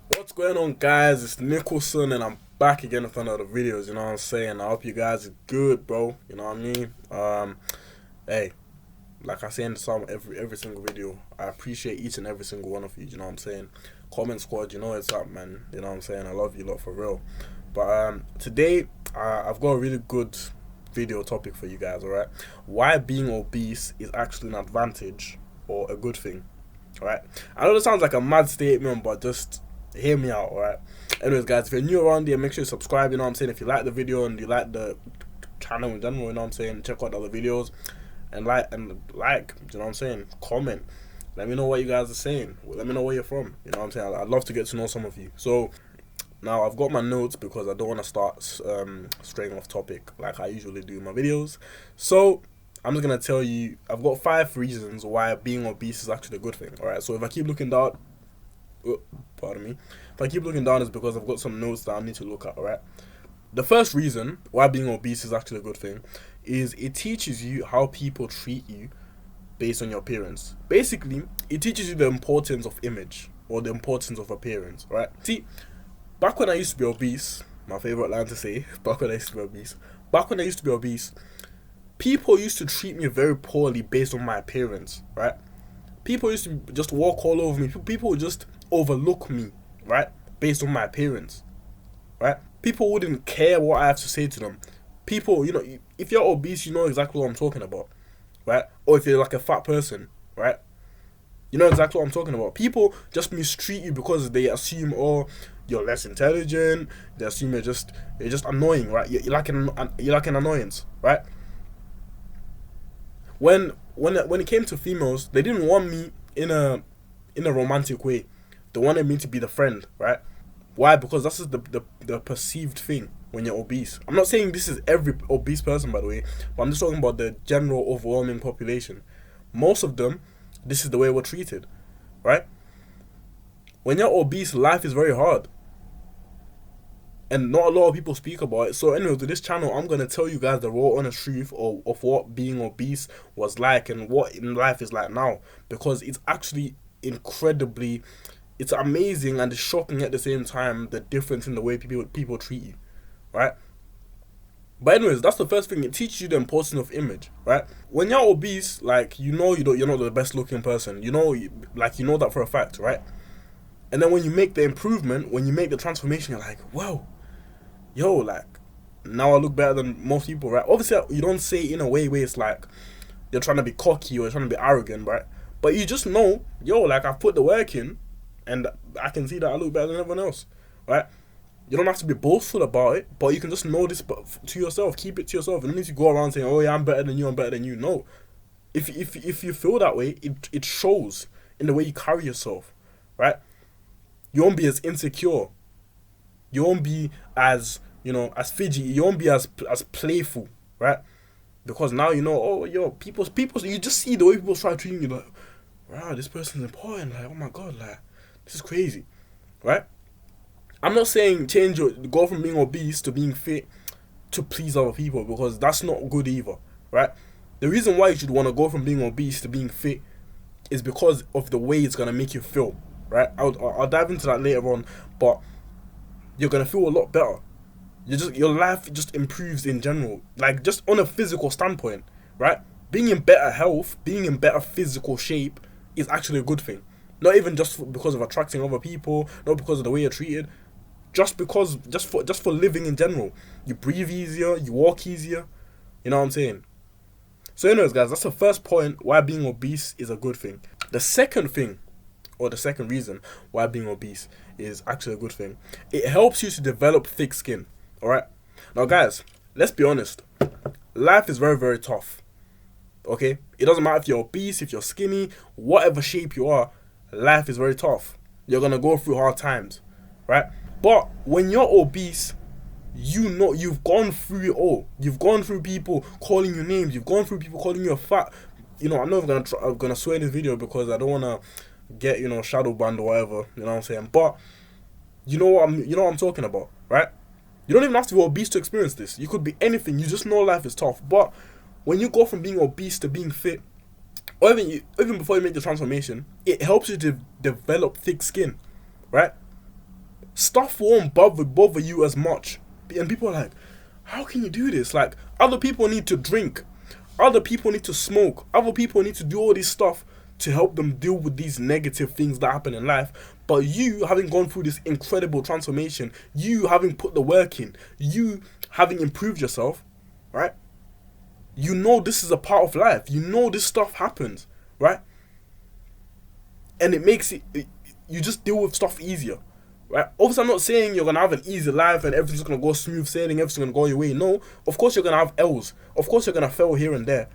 What's going on, guys? It's Nicholson and I'm back again with another videos, you know what I'm saying? I hope you guys are good, bro. You know what I mean? Hey, like I say in the song every single video, I appreciate each and every single one of you, you know what I'm saying? Comment squad, you know what's up, man. You know what I'm saying? I love you lot for real. But today I've got a really good video topic for you guys, alright? Why being obese is actually an advantage or a good thing. Alright? I know this sounds like a mad statement, but just hear me out, alright? Anyways, guys, if you're new around here, make sure you subscribe, you know what I'm saying? If you like the video and you like the channel in general, you know what I'm saying? Check out the other videos and like, you know what I'm saying? Comment. Let me know what you guys are saying. Let me know where you're from. You know what I'm saying? I'd love to get to know some of you. So, now I've got my notes because I don't want to start straying off topic like I usually do in my videos. So, I'm just going to tell you, I've got 5 reasons why being obese is actually a good thing. Alright, so if I keep looking down, pardon me, if I keep looking down, it's because I've got some notes that I need to look at. Alright, the first reason why being obese is actually a good thing is it teaches you how people treat you based on your appearance. Basically, it teaches you the importance of image or the importance of appearance. Right? See, back when I used to be obese, my favorite line to say, back when I used to be obese, people used to treat me very poorly based on my appearance, right? People used to just walk all over me. People would just overlook me, right? Based on my appearance, right? People wouldn't care what I have to say to them. People, you know, if you're obese, you know exactly what I'm talking about, right? Or if you're like a fat person, right? You know exactly what I'm talking about. People just mistreat you because they assume, oh, you're less intelligent. They assume you're just annoying, right? You're like an annoyance, right? When it came to females, they didn't want me in a romantic way. They wanted me to be the friend, right? Why? Because that's just the perceived thing when you're obese. I'm not saying this is every obese person, by the way, but I'm just talking about the general overwhelming population. Most of them, this is the way we're treated, right? When you're obese, life is very hard. And not a lot of people speak about it. So anyway, to this channel, I'm going to tell you guys the raw honest truth of what being obese was like and what in life is like now. Because it's actually incredibly, it's amazing and it's shocking at the same time, the difference in the way people treat you, right? But anyways, that's the first thing. It teaches you the importance of image, right? When you're obese, like, you know you're not the best looking person. You know that for a fact, right? And then when you make the improvement, when you make the transformation, you're like, whoa, yo, like, now I look better than most people, right? Obviously, you don't say it in a way where it's like you're trying to be cocky or you're trying to be arrogant, right? But you just know, yo, like, I've put the work in and I can see that I look better than everyone else, right? You don't have to be boastful about it, but you can just know this to yourself. Keep it to yourself. You don't need to go around saying, oh, yeah, I'm better than you, I'm better than you. No. If you feel that way, it shows in the way you carry yourself, right? You won't be as insecure. You won't be as, you know, as fidgety. You won't be as playful, right? Because now you know, oh, yo, people, you just see the way people start treating you, like, wow, this person's important. Like, oh my God, like, this is crazy, right? I'm not saying go from being obese to being fit to please other people, because that's not good either, right? The reason why you should want to go from being obese to being fit is because of the way it's going to make you feel, right? I'll dive into that later on, but you're going to feel a lot better. Your life just improves in general, like just on a physical standpoint, right? Being in better health, being in better physical shape is actually a good thing. Not even just because of attracting other people, not because of the way you're treated, just for living in general. You breathe easier, you walk easier, you know what I'm saying? So anyways, guys, that's the first point why being obese is a good thing. The second thing, or the second reason why being obese is actually a good thing, it helps you to develop thick skin. Alright? Now guys, let's be honest. Life is very, very tough. Okay? It doesn't matter if you're obese, if you're skinny, whatever shape you are, life is very tough. You're gonna go through hard times. Right? But when you're obese, you know you've gone through it all. You've gone through people calling you names. You've gone through people calling you a fat. You know, I'm not gonna swear in this video because I don't wanna get, you know, shadow banned or whatever. You know what I'm saying? But you know what I'm talking about, right? You don't even have to be obese to experience this. You could be anything. You just know life is tough. But when you go from being obese to being fit, or even before you make the transformation, it helps you to develop thick skin, right? Stuff won't bother you as much. And people are like, how can you do this? Like, other people need to drink. Other people need to smoke. Other people need to do all this stuff to help them deal with these negative things that happen in life. But you, having gone through this incredible transformation, you having put the work in, you having improved yourself, right? You know this is a part of life. You know this stuff happens, right? And it makes it, you just deal with stuff easier, right? Obviously, I'm not saying you're going to have an easy life and everything's going to go smooth sailing, everything's going to go your way. No, of course you're going to have L's. Of course you're going to fail here and there.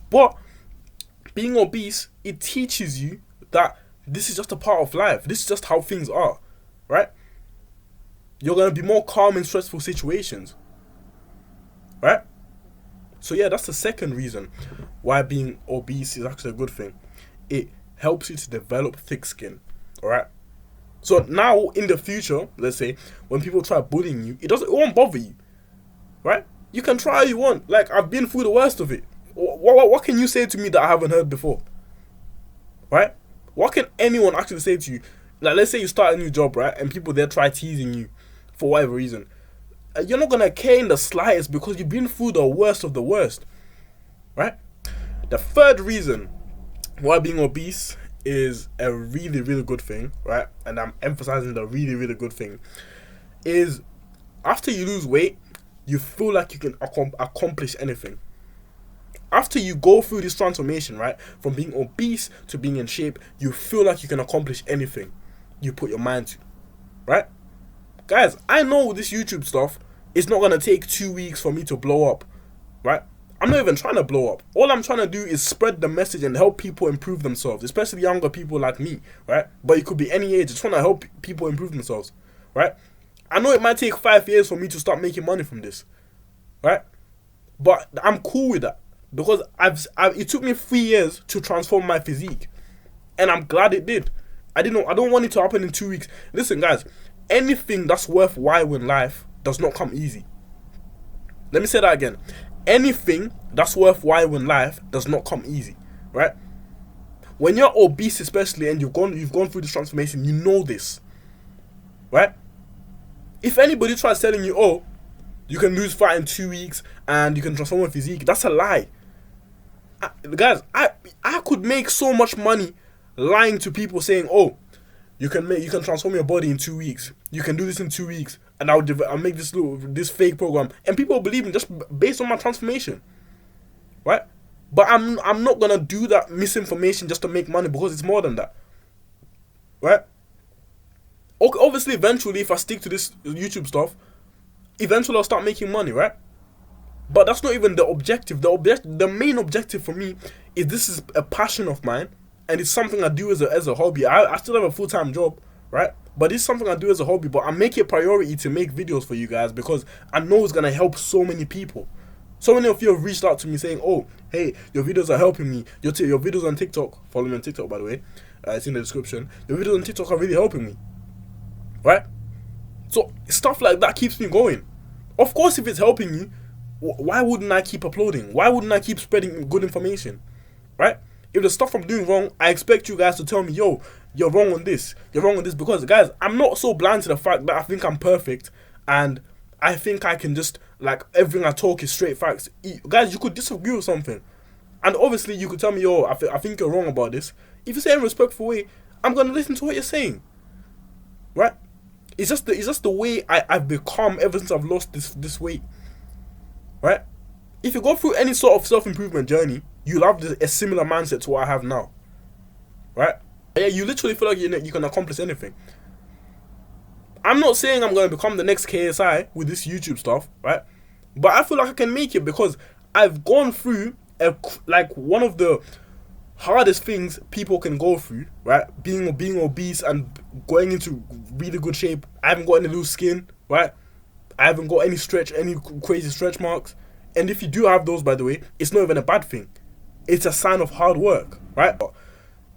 But being obese, it teaches you that this is just a part of life. This is just how things are, right? You're going to be more calm in stressful situations, right? So yeah, that's the second reason why being obese is actually a good thing. It helps you to develop thick skin, alright? So now, in the future, let's say, when people try bullying you, it won't bother you, right? You can try all you want. Like, I've been through the worst of it. What can you say to me that I haven't heard before, right? What can anyone actually say to you? Like, let's say you start a new job, right? And people there try teasing you for whatever reason. You're not going to care in the slightest because you've been through the worst of the worst, right? The third reason why being obese is a really, really good thing, right? And I'm emphasizing the really, really good thing, is after you lose weight, you feel like you can accomplish anything. After you go through this transformation, right, from being obese to being in shape, you feel like you can accomplish anything you put your mind to, right? Guys, I know this YouTube stuff is not going to take 2 weeks for me to blow up, right? I'm not even trying to blow up. All I'm trying to do is spread the message and help people improve themselves, especially younger people like me, right? But it could be any age. I just want to help people improve themselves, right? I know it might take 5 years for me to start making money from this, right? But I'm cool with that because it took me 3 years to transform my physique, and I'm glad it did. I don't want it to happen in 2 weeks. Listen, guys, anything that's worthwhile in life does not come easy. Let me say that again. Anything that's worthwhile in life does not come easy, right? When you're obese, especially, and you've gone through this transformation, you know this, right? If anybody tries telling you, oh, you can lose fat in 2 weeks and you can transform your physique, that's a lie. Guys, I could make so much money lying to people saying, oh, you can transform your body in 2 weeks. You can do this in 2 weeks, and I'll make this fake program, and people believe me just based on my transformation, right? But I'm not gonna do that misinformation just to make money because it's more than that, right? Okay, obviously, eventually, if I stick to this YouTube stuff, eventually I'll start making money, right? But that's not even the objective. The main objective for me is this is a passion of mine. And it's something I do as a hobby. I still have a full-time job, right? But it's something I do as a hobby. But I make it a priority to make videos for you guys because I know it's going to help so many people. So many of you have reached out to me saying, oh, hey, your videos are helping me. Your videos on TikTok, follow me on TikTok, by the way. It's in the description. Your videos on TikTok are really helping me, right? So stuff like that keeps me going. Of course, if it's helping you, why wouldn't I keep uploading? Why wouldn't I keep spreading good information, right? If the stuff I'm doing wrong, I expect you guys to tell me, yo, you're wrong on this. You're wrong on this. Because, guys, I'm not so blind to the fact that I think I'm perfect and I think I can just, like, everything I talk is straight facts. Guys, you could disagree with something. And obviously, you could tell me, yo, I think you're wrong about this. If you say it in a respectful way, I'm going to listen to what you're saying. Right? It's just the way I've become ever since I've lost this weight. Right? If you go through any sort of self-improvement journey, you'll have a similar mindset to what I have now, right? Yeah, you literally feel like you can accomplish anything. I'm not saying I'm going to become the next KSI with this YouTube stuff, right? But I feel like I can make it because I've gone through one of the hardest things people can go through, right? Being obese and going into really good shape. I haven't got any loose skin, right? I haven't got any crazy stretch marks. And if you do have those, by the way, it's not even a bad thing. It's a sign of hard work, right?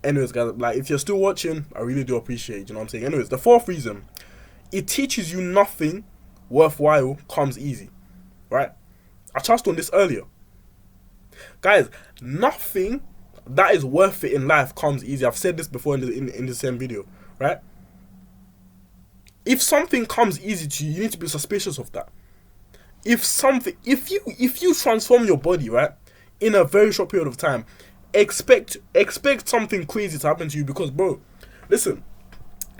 Anyways, guys, like, if you're still watching, I really do appreciate it, you know what I'm saying? Anyways, the fourth reason, it teaches you nothing worthwhile comes easy, right? I touched on this earlier. Guys, nothing that is worth it in life comes easy. I've said this before in the same video, right? If something comes easy to you, you need to be suspicious of that. If you transform your body, right, in a very short period of time, expect something crazy to happen to you, because, bro, listen,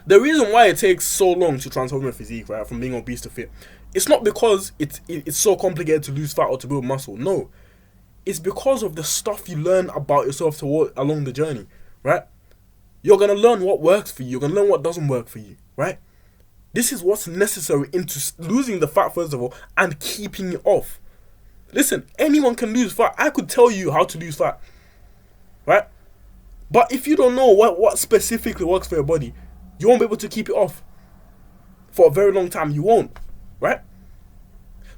the reason why it takes so long to transform your physique, right, from being obese to fit, it's not because it's so complicated to lose fat or to build muscle. No, it's because of the stuff you learn about yourself along the journey, right? You're gonna learn what works for you. You're gonna learn what doesn't work for you, right? This is what's necessary into losing the fat, first of all, and keeping it off. Listen, anyone can lose fat. I could tell you how to lose fat, right? But if you don't know what specifically works for your body, you won't be able to keep it off for a very long time. You won't, right?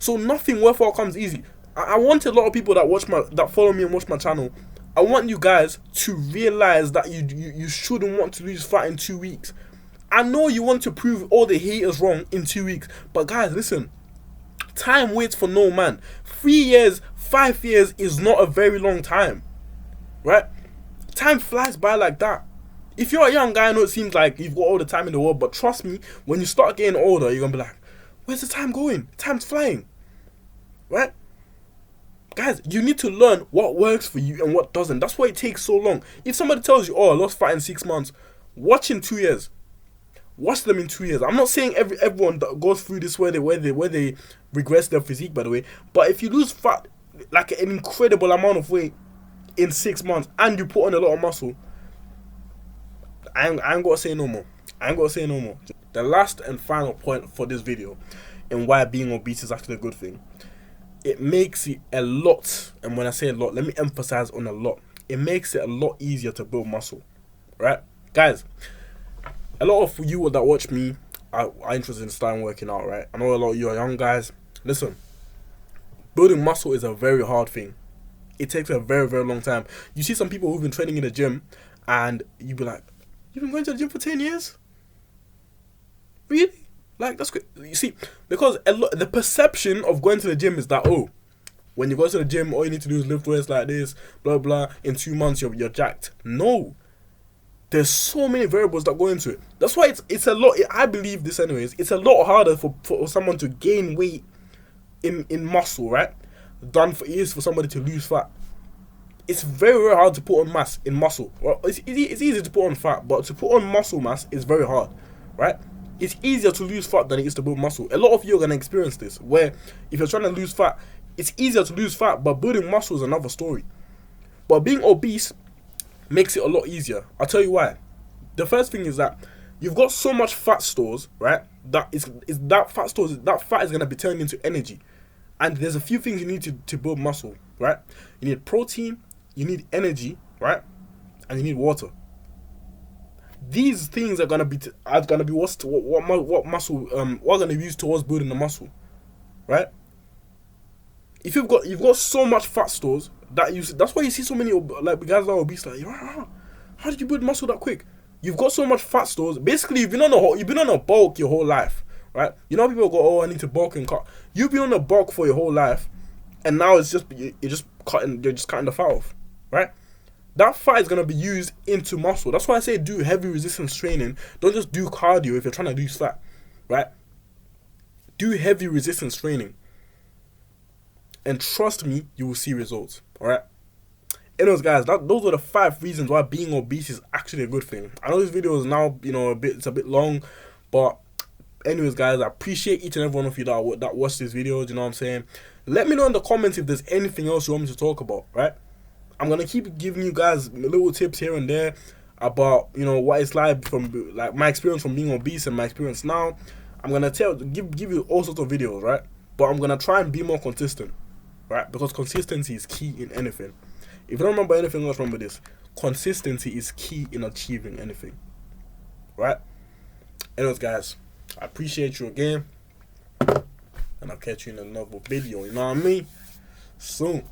So nothing worthwhile comes easy. I want a lot of people that follow me and watch my channel. I want you guys to realize that you shouldn't want to lose fat in 2 weeks. I know you want to prove all the haters wrong in 2 weeks, but guys, listen, time waits for no man. 3 years, 5 years is not a very long time, right? Time flies by like that. If you're a young guy, I know it seems like you've got all the time in the world, but trust me, when you start getting older, you're gonna be like, where's the time going? Time's flying, right? Guys, you need to learn what works for you and what doesn't. That's why it takes so long. If somebody tells you, oh, I lost fat in 6 months, watch in 2 years. Watch them in 2 years. I'm not saying everyone that goes through this where they regress their physique, by the way. But if you lose fat, like an incredible amount of weight in 6 months, and you put on a lot of muscle, I ain't gonna say no more. The last and final point for this video, and why being obese is actually a good thing, it makes it a lot, and when I say a lot, let me emphasize on a lot. It makes it a lot easier to build muscle, right? Guys, a lot of you that watch me are interested in starting working out, right? I know a lot of you are young guys. Listen, building muscle is a very hard thing. It takes a very, very long time. You see some people who've been training in the gym, and you be like, you've been going to the gym for 10 years? Really? Like, that's great. You see, because the perception of going to the gym is that, oh, when you go to the gym, all you need to do is lift weights like this, blah, blah, in 2 months you're jacked. No. There's so many variables that go into it. That's why it's a lot, I believe this anyways, it's a lot harder for someone to gain weight in muscle, right, than it is for somebody to lose fat. It's very, very hard to put on mass in muscle. Well, it's easy to put on fat, but to put on muscle mass is very hard, right? It's easier to lose fat than it is to build muscle. A lot of you are going to experience this, where if you're trying to lose fat, it's easier to lose fat, but building muscle is another story. But being obese makes it a lot easier. I'll tell you why. The first thing is that you've got so much fat stores, right? That fat is going to be turned into energy. And there's a few things you need to build muscle, right? You need protein, you need energy, right? And you need water. These things are gonna be what muscle we're gonna use towards building the muscle, right? If you've got so much fat stores that's why you see so many like guys that are obese, like, how did you build muscle that quick? You've got so much fat stores. Basically, you've been on a bulk your whole life, right? You know, people go, oh, I need to bulk and cut. You've been on a bulk for your whole life, and now you're just cutting the fat off, right? That fat is going to be used into muscle. That's why I say do heavy resistance training. Don't just do cardio if you're trying to lose fat, right? Do heavy resistance training. And trust me, you will see results, alright? Anyways, guys, those are the 5 reasons why being obese is actually a good thing. I know this video is now, it's a bit long, but anyways, guys, I appreciate each and every one of you that watch this video, you know what I'm saying? Let me know in the comments if there's anything else you want me to talk about, right? I'm going to keep giving you guys little tips here and there about, what it's like from like my experience from being obese and my experience now. I'm going to give you all sorts of videos, right? But I'm going to try and be more consistent, right? Because consistency is key in anything. If you don't remember anything else, remember this. Consistency is key in achieving anything, right? Anyways, guys, I appreciate you again. And I'll catch you in another video, you know what I mean? Soon.